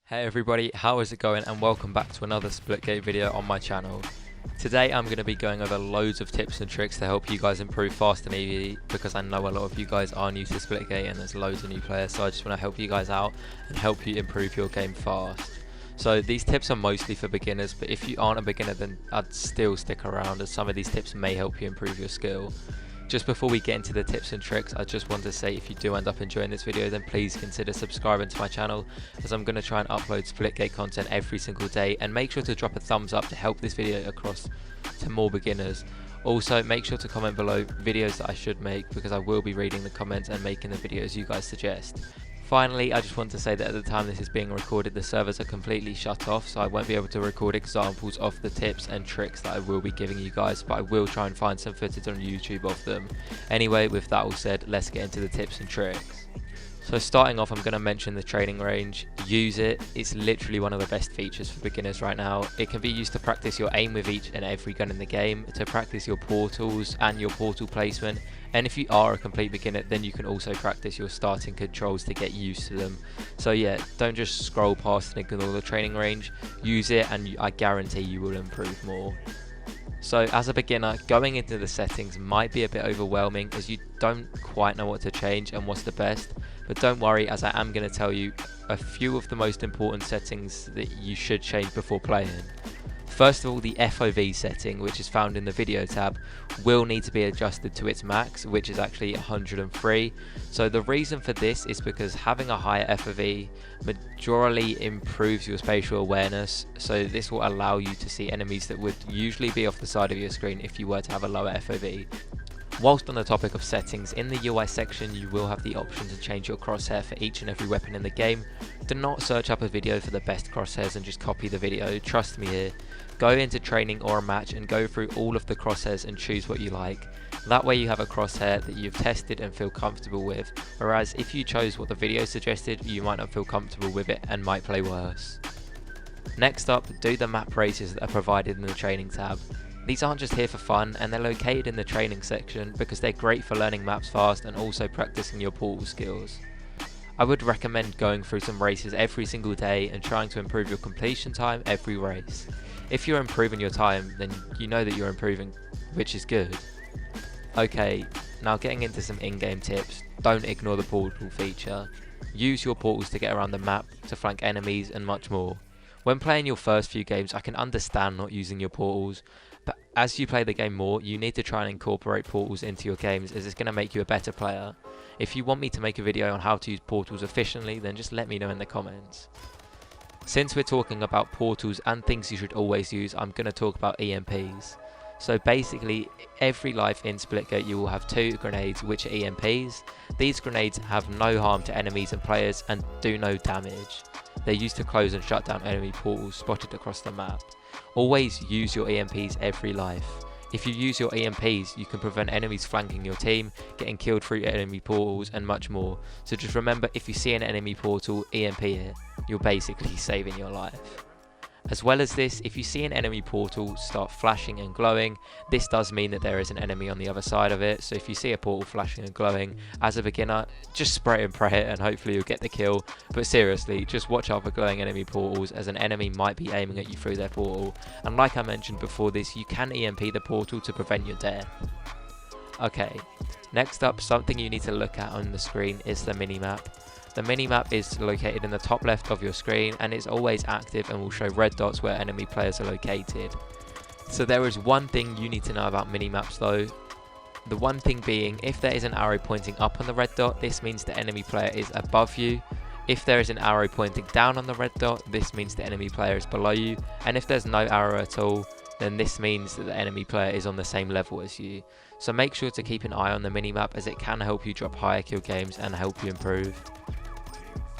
Hey everybody, how is it going, and welcome back to another Splitgate video on my channel. Today I'm going to be going over loads of tips and tricks to help you guys improve fast and easy, because I know a lot of you guys are new to Splitgate and there's loads of new players, so I just want to help you guys out and help you improve your game fast. So these tips are mostly for beginners, but if you aren't a beginner then I'd still stick around, as some of these tips may help you improve your skill. Just before we get into the tips and tricks, I just want to say if you do end up enjoying this video, then please consider subscribing to my channel, as I'm going to try and upload Splitgate content every single day, and make sure to drop a thumbs up to help this video across to more beginners. Also, make sure to comment below videos that I should make, because I will be reading the comments and making the videos you guys suggest. Finally, I just want to say that at the time this is being recorded, the servers are completely shut off, so I won't be able to record examples of the tips and tricks that I will be giving you guys, but I will try and find some footage on YouTube of them. Anyway, with that all said, let's get into the tips and tricks. So starting off, I'm going to mention the training range. Use it. It's literally one of the best features for beginners right now. It can be used to practice your aim with each and every gun in the game, to practice your portals and your portal placement, and if you are a complete beginner, then you can also practice your starting controls to get used to them. So yeah, don't just scroll past and ignore the training range. Use it and I guarantee you will improve more. So as a beginner, going into the settings might be a bit overwhelming, as you don't quite know what to change and what's the best, but don't worry, as I am going to tell you a few of the most important settings that you should change before playing. First of all, the FOV setting, which is found in the video tab, will need to be adjusted to its max, which is actually 103. So the reason for this is because having a higher FOV majorly improves your spatial awareness, so this will allow you to see enemies that would usually be off the side of your screen if you were to have a lower FOV. Whilst on the topic of settings, in the UI section you will have the option to change your crosshair for each and every weapon in the game. Do not search up a video for the best crosshairs and just copy the video, trust me here. Go into training or a match and go through all of the crosshairs and choose what you like. That way you have a crosshair that you've tested and feel comfortable with, whereas if you chose what the video suggested, you might not feel comfortable with it and might play worse. Next up, do the map races that are provided in the training tab. These aren't just here for fun, and they're located in the training section because they're great for learning maps fast and also practicing your portal skills. I would recommend going through some races every single day and trying to improve your completion time every race. If you're improving your time, then you know that you're improving, which is good. Okay, now getting into some in-game tips. Don't ignore the portal feature. Use your portals to get around the map, to flank enemies and much more. When playing your first few games, I can understand not using your portals, but as you play the game more, you need to try and incorporate portals into your games, as it's going to make you a better player. If you want me to make a video on how to use portals efficiently, then just let me know in the comments. Since we're talking about portals and things you should always use, I'm going to talk about EMPs. So basically, every life in Splitgate you will have 2 grenades, which are EMPs. These grenades have no harm to enemies and players and do no damage. They're used to close and shut down enemy portals spotted across the map. Always use your EMPs every life. If you use your EMPs, you can prevent enemies flanking your team, getting killed through enemy portals and much more. So just remember, if you see an enemy portal, EMP it. You're basically saving your life. As well as this, if you see an enemy portal start flashing and glowing, this does mean that there is an enemy on the other side of it. So if you see a portal flashing and glowing, as a beginner, just spray and pray it and hopefully you'll get the kill. But seriously, just watch out for glowing enemy portals, as an enemy might be aiming at you through their portal. And like I mentioned before this, you can EMP the portal to prevent your death. Okay, next up, something you need to look at on the screen is the minimap. The minimap is located in the top left of your screen and is always active and will show red dots where enemy players are located. So there is one thing you need to know about minimaps though. The one thing being, if there is an arrow pointing up on the red dot, this means the enemy player is above you. If there is an arrow pointing down on the red dot, this means the enemy player is below you. And if there's no arrow at all, then this means that the enemy player is on the same level as you. So make sure to keep an eye on the minimap, as it can help you drop higher kill games and help you improve.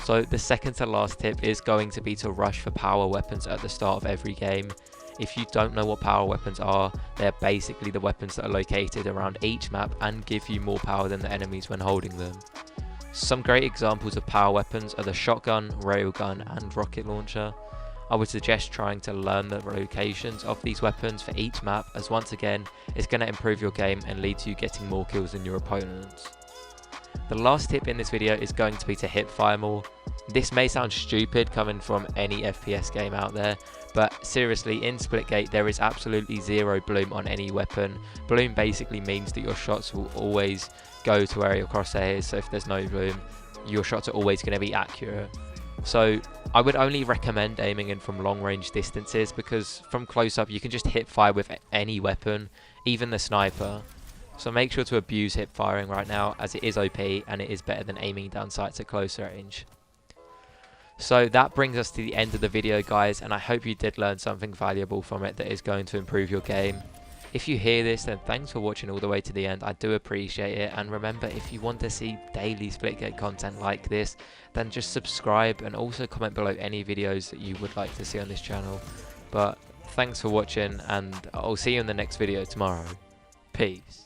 So the second to last tip is going to be to rush for power weapons at the start of every game. If you don't know what power weapons are, they're basically the weapons that are located around each map and give you more power than the enemies when holding them. Some great examples of power weapons are the shotgun, railgun and rocket launcher. I would suggest trying to learn the locations of these weapons for each map, as once again, it's going to improve your game and lead to you getting more kills than your opponents. The last tip in this video is going to be to HIPFIRE more. This may sound stupid coming from any FPS game out there, but seriously, in Splitgate there is absolutely zero bloom on any weapon. Bloom basically means that your shots will always go to where your crosshair is, so if there's no bloom, your shots are always going to be accurate. So I would only recommend aiming in from long range distances, because from close up you can just HIPFIRE with any weapon, even the sniper. So make sure to abuse HIPFIRing right now, as it is OP and it is better than aiming down sights at close range. So that brings us to the end of the video, guys, and I hope you did learn something valuable from it that is going to improve your game. If you hear this, then thanks for watching all the way to the end. I do appreciate it, and remember, if you want to see daily Splitgate content like this, then just subscribe and also comment below any videos that you would like to see on this channel. But thanks for watching, and I'll see you in the next video tomorrow. Peace.